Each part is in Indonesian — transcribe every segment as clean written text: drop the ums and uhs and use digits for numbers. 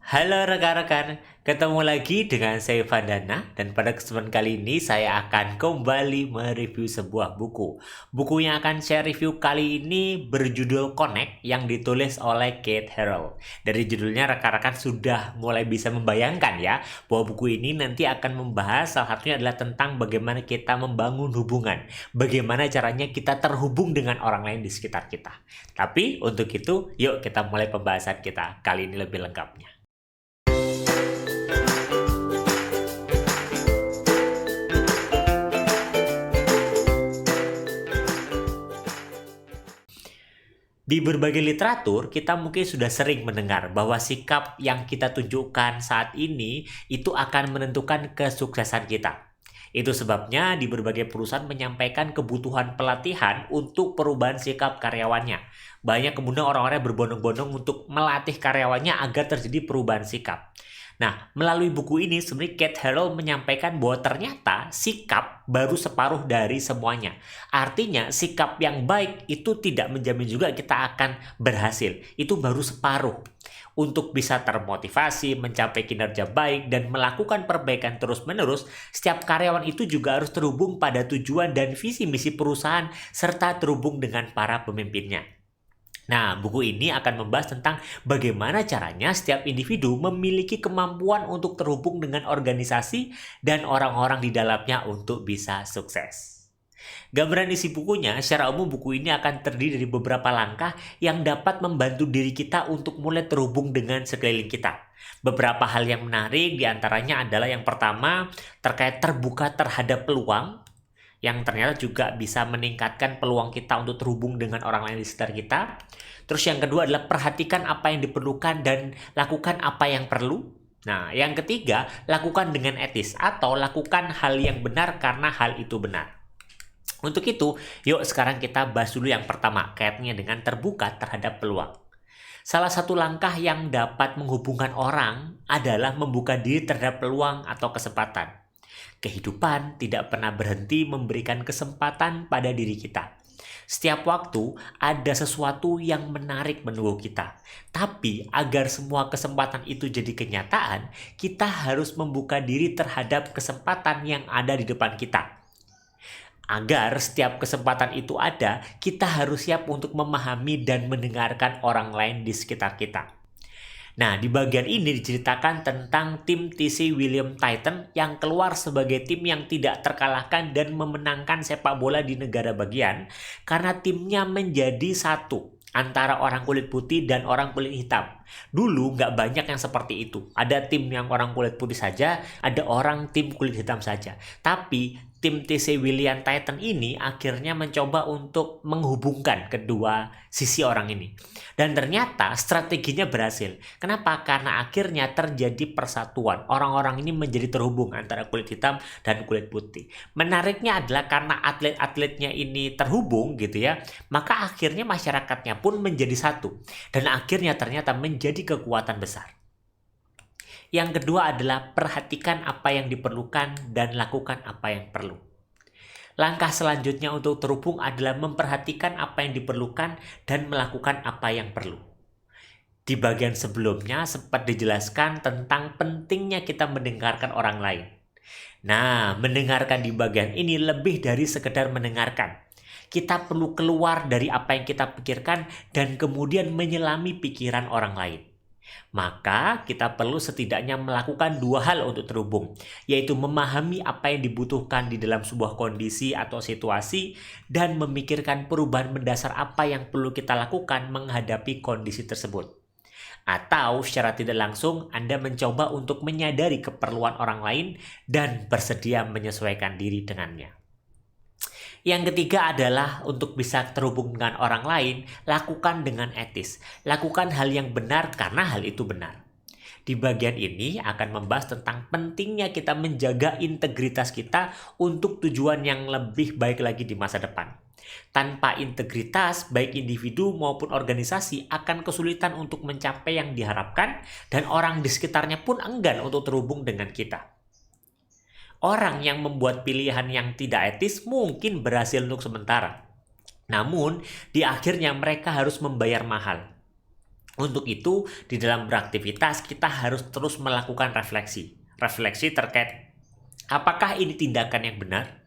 Halo rekan-rekan, ketemu lagi dengan saya Vandana dan pada kesempatan kali ini saya akan kembali mereview sebuah buku. Buku yang akan saya review kali ini berjudul Connect yang ditulis oleh Kate Harrell. Dari judulnya rekan-rekan sudah mulai bisa membayangkan ya bahwa buku ini nanti akan membahas salah satunya adalah tentang bagaimana kita membangun hubungan. Bagaimana caranya kita terhubung dengan orang lain di sekitar kita. Tapi untuk itu yuk kita mulai pembahasan kita kali ini lebih lengkapnya. Di berbagai literatur, kita mungkin sudah sering mendengar bahwa sikap yang kita tunjukkan saat ini itu akan menentukan kesuksesan kita. Itu sebabnya di berbagai perusahaan menyampaikan kebutuhan pelatihan untuk perubahan sikap karyawannya. Banyak kemudian orang-orang berbondong-bondong untuk melatih karyawannya agar terjadi perubahan sikap. Nah, melalui buku ini sebenarnya Kate Harrell menyampaikan bahwa ternyata sikap baru separuh dari semuanya. Artinya sikap yang baik itu tidak menjamin juga kita akan berhasil. Itu baru separuh. Untuk bisa termotivasi, mencapai kinerja baik, dan melakukan perbaikan terus-menerus, setiap karyawan itu juga harus terhubung pada tujuan dan visi misi perusahaan serta terhubung dengan para pemimpinnya. Nah, buku ini akan membahas tentang bagaimana caranya setiap individu memiliki kemampuan untuk terhubung dengan organisasi dan orang-orang di dalamnya untuk bisa sukses. Gambaran isi bukunya, secara umum buku ini akan terdiri dari beberapa langkah yang dapat membantu diri kita untuk mulai terhubung dengan sekeliling kita. Beberapa hal yang menarik diantaranya adalah yang pertama terkait terbuka terhadap peluang, yang ternyata juga bisa meningkatkan peluang kita untuk terhubung dengan orang lain di sekitar kita. Terus yang kedua adalah perhatikan apa yang diperlukan dan lakukan apa yang perlu. Nah, yang ketiga, lakukan dengan etis atau lakukan hal yang benar karena hal itu benar. Untuk itu, yuk sekarang kita bahas dulu yang pertama, kaitannya dengan terbuka terhadap peluang. Salah satu langkah yang dapat menghubungkan orang adalah membuka diri terhadap peluang atau kesempatan. Kehidupan tidak pernah berhenti memberikan kesempatan pada diri kita. Setiap waktu ada sesuatu yang menarik menunggu kita. Tapi agar semua kesempatan itu jadi kenyataan, kita harus membuka diri terhadap kesempatan yang ada di depan kita. Agar setiap kesempatan itu ada, kita harus siap untuk memahami dan mendengarkan orang lain di sekitar kita. Nah, di bagian ini diceritakan tentang tim TC William Titan yang keluar sebagai tim yang tidak terkalahkan dan memenangkan sepak bola di negara bagian karena timnya menjadi satu antara orang kulit putih dan orang kulit hitam. Dulu nggak banyak yang seperti itu. Ada tim yang orang kulit putih saja, ada orang tim kulit hitam saja. Tapi tim TC William Titan ini akhirnya mencoba untuk menghubungkan kedua sisi orang ini. Dan ternyata strateginya berhasil. Kenapa? Karena akhirnya terjadi persatuan. Orang-orang ini menjadi terhubung antara kulit hitam dan kulit putih. Menariknya adalah karena atlet-atletnya ini terhubung gitu ya, maka akhirnya masyarakatnya pun menjadi satu. Dan akhirnya ternyata menjadi kekuatan besar. Yang kedua adalah perhatikan apa yang diperlukan dan lakukan apa yang perlu. Langkah selanjutnya untuk terhubung adalah memperhatikan apa yang diperlukan dan melakukan apa yang perlu. Di bagian sebelumnya sempat dijelaskan tentang pentingnya kita mendengarkan orang lain. Nah, mendengarkan di bagian ini lebih dari sekedar mendengarkan. Kita perlu keluar dari apa yang kita pikirkan dan kemudian menyelami pikiran orang lain. Maka kita perlu setidaknya melakukan dua hal untuk terhubung, yaitu memahami apa yang dibutuhkan di dalam sebuah kondisi atau situasi dan memikirkan perubahan mendasar apa yang perlu kita lakukan menghadapi kondisi tersebut. Atau secara tidak langsung Anda mencoba untuk menyadari keperluan orang lain dan bersedia menyesuaikan diri dengannya. Yang ketiga adalah untuk bisa terhubung dengan orang lain, lakukan dengan etis. Lakukan hal yang benar karena hal itu benar. Di bagian ini akan membahas tentang pentingnya kita menjaga integritas kita untuk tujuan yang lebih baik lagi di masa depan. Tanpa integritas, baik individu maupun organisasi akan kesulitan untuk mencapai yang diharapkan dan orang di sekitarnya pun enggan untuk terhubung dengan kita. Orang yang membuat pilihan yang tidak etis mungkin berhasil untuk sementara. Namun, di akhirnya mereka harus membayar mahal. Untuk itu, di dalam beraktivitas kita harus terus melakukan refleksi. Refleksi terkait apakah ini tindakan yang benar?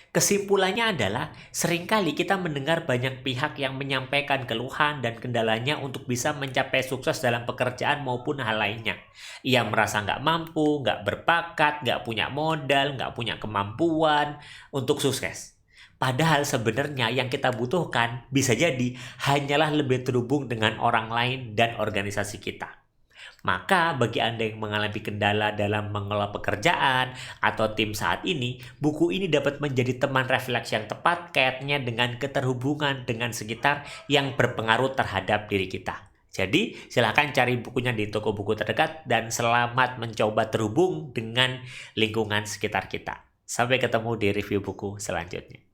Kesimpulannya adalah, seringkali kita mendengar banyak pihak yang menyampaikan keluhan dan kendalanya untuk bisa mencapai sukses dalam pekerjaan maupun hal lainnya. Ia merasa nggak mampu, nggak berbakat, nggak punya modal, nggak punya kemampuan untuk sukses. Padahal sebenarnya yang kita butuhkan bisa jadi hanyalah lebih terhubung dengan orang lain dan organisasi kita. Maka bagi Anda yang mengalami kendala dalam mengelola pekerjaan atau tim saat ini, buku ini dapat menjadi teman refleksi yang tepat kaitannya dengan keterhubungan dengan sekitar yang berpengaruh terhadap diri kita. Jadi, silakan cari bukunya di toko buku terdekat dan selamat mencoba terhubung dengan lingkungan sekitar kita. Sampai ketemu di review buku selanjutnya.